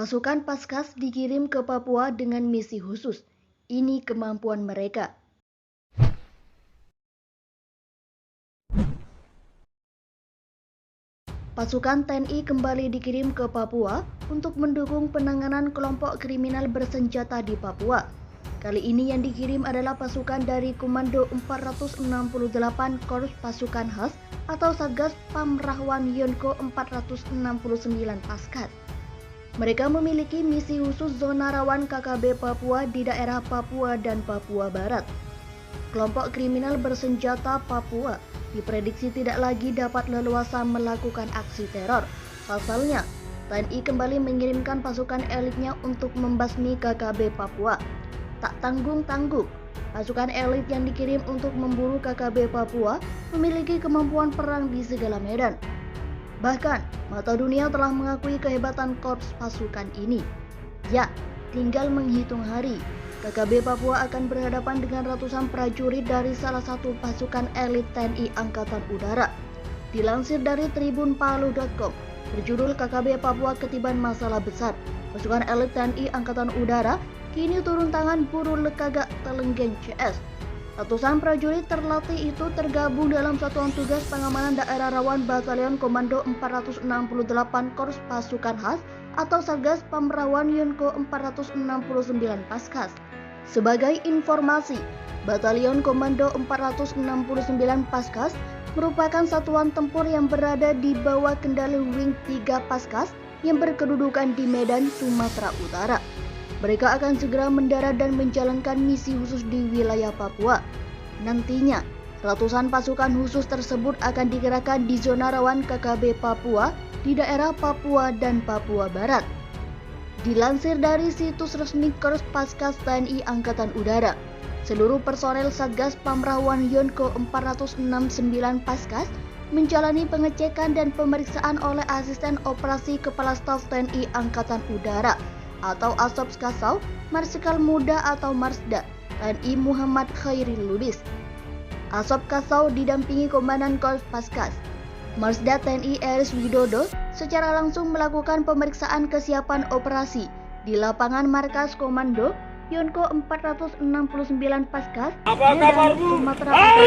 Pasukan Paskas dikirim ke Papua dengan misi khusus. Ini kemampuan mereka. Pasukan TNI kembali dikirim ke Papua untuk mendukung penanganan kelompok kriminal bersenjata di Papua. Kali ini yang dikirim adalah pasukan dari Komando 468 Korps Pasukan Khas atau Satgas Pamrahwan Yonko 469 Paskas. Mereka memiliki misi khusus zona rawan KKB Papua di daerah Papua dan Papua Barat. Kelompok kriminal bersenjata Papua diprediksi tidak lagi dapat leluasa melakukan aksi teror. Pasalnya, TNI kembali mengirimkan pasukan elitnya untuk membasmi KKB Papua. Tak tanggung-tanggung, pasukan elit yang dikirim untuk memburu KKB Papua memiliki kemampuan perang di segala medan. Bahkan, mata dunia telah mengakui kehebatan korps pasukan ini. Ya, tinggal menghitung hari, KKB Papua akan berhadapan dengan ratusan prajurit dari salah satu pasukan elit TNI Angkatan Udara. Dilansir dari tribunpalu.com, berjudul KKB Papua Ketiban Masalah Besar, pasukan elit TNI Angkatan Udara kini turun tangan buru Lekagak Telenggen CS. Ratusan prajurit terlatih itu tergabung dalam Satuan Tugas Pengamanan Daerah Rawan Batalion Komando 468 Korps Pasukan Khas atau Satgas Pamrahwan Yonko 469 Paskas. Sebagai informasi, Batalion Komando 469 Paskas merupakan satuan tempur yang berada di bawah kendali Wing 3 Paskas yang berkedudukan di Medan, Sumatera Utara. Mereka akan segera mendarat dan menjalankan misi khusus di wilayah Papua. Nantinya, ratusan pasukan khusus tersebut akan digerakkan di zona rawan KKB Papua di daerah Papua dan Papua Barat. Dilansir dari situs resmi Korps Paskas TNI Angkatan Udara, seluruh personel Satgas Pamrahwan Yonko 469 Paskas menjalani pengecekan dan pemeriksaan oleh Asisten Operasi Kepala Staf TNI Angkatan Udara atau Asop Kasau, Marsikal Muda atau Marsda, TNI Muhammad Khairil Lubis. Asop Kasau didampingi Komandan Korps Paskas, Marsda TNI Eris Widodo, secara langsung melakukan pemeriksaan kesiapan operasi di lapangan markas Komando Yonko 469 Paskas, Medan, Sumatera Utara.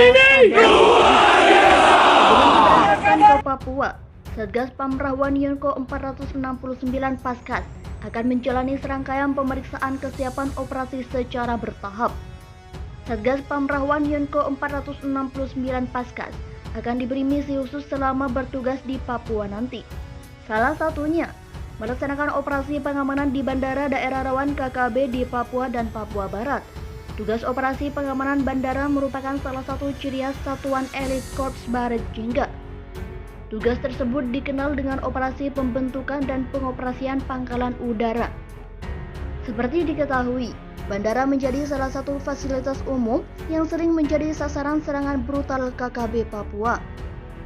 Ke Papua, Satgas Pamrahwan Yonko 469 Paskas akan menjalani serangkaian pemeriksaan kesiapan operasi secara bertahap. Satgas Pamrahwan Yonko 469 Paskas akan diberi misi khusus selama bertugas di Papua nanti. Salah satunya, melaksanakan operasi pengamanan di bandara daerah rawan KKB di Papua dan Papua Barat. Tugas operasi pengamanan bandara merupakan salah satu ciri khas satuan elit Korps Baret Jingga. Tugas tersebut dikenal dengan operasi pembentukan dan pengoperasian pangkalan udara. Seperti diketahui, bandara menjadi salah satu fasilitas umum yang sering menjadi sasaran serangan brutal KKB Papua.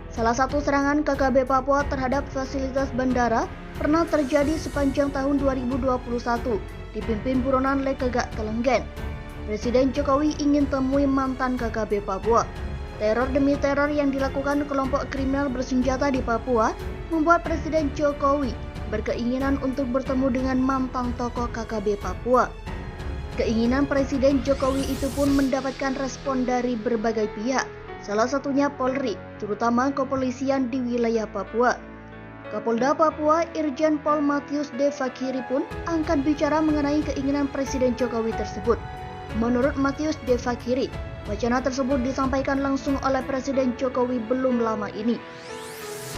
Salah satu serangan KKB Papua terhadap fasilitas bandara pernah terjadi sepanjang tahun 2021, dipimpin buronan Lekagak Telenggen. Presiden Jokowi ingin temui mantan KKB Papua. Teror demi teror yang dilakukan kelompok kriminal bersenjata di Papua membuat Presiden Jokowi berkeinginan untuk bertemu dengan mantan tokoh KKB Papua. Keinginan Presiden Jokowi itu pun mendapatkan respon dari berbagai pihak, salah satunya Polri, terutama kepolisian di wilayah Papua. Kapolda Papua Irjen Pol Matius De Fakiri pun angkat bicara mengenai keinginan Presiden Jokowi tersebut. Menurut Matius De Fakiri, wacana tersebut disampaikan langsung oleh Presiden Jokowi belum lama ini.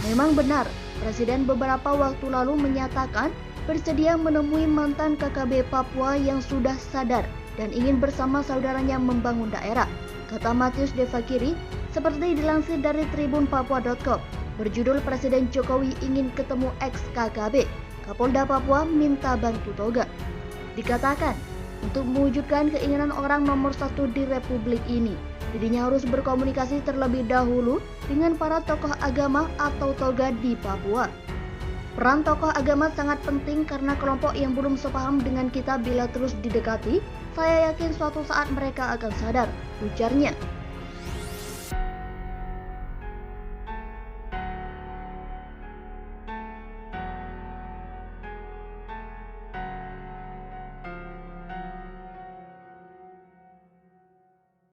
Memang benar, Presiden beberapa waktu lalu menyatakan bersedia menemui mantan KKB Papua yang sudah sadar dan ingin bersama saudaranya membangun daerah, kata Matius De Fakiri seperti dilansir dari tribunpapua.com. Berjudul Presiden Jokowi ingin ketemu ex-KKB, Kapolda Papua minta bantu toga. Dikatakan, untuk mewujudkan keinginan orang nomor satu di Republik ini, dirinya harus berkomunikasi terlebih dahulu dengan para tokoh agama atau toga di Papua. Peran tokoh agama sangat penting karena kelompok yang belum sepaham dengan kita bila terus didekati, saya yakin suatu saat mereka akan sadar, ujarnya.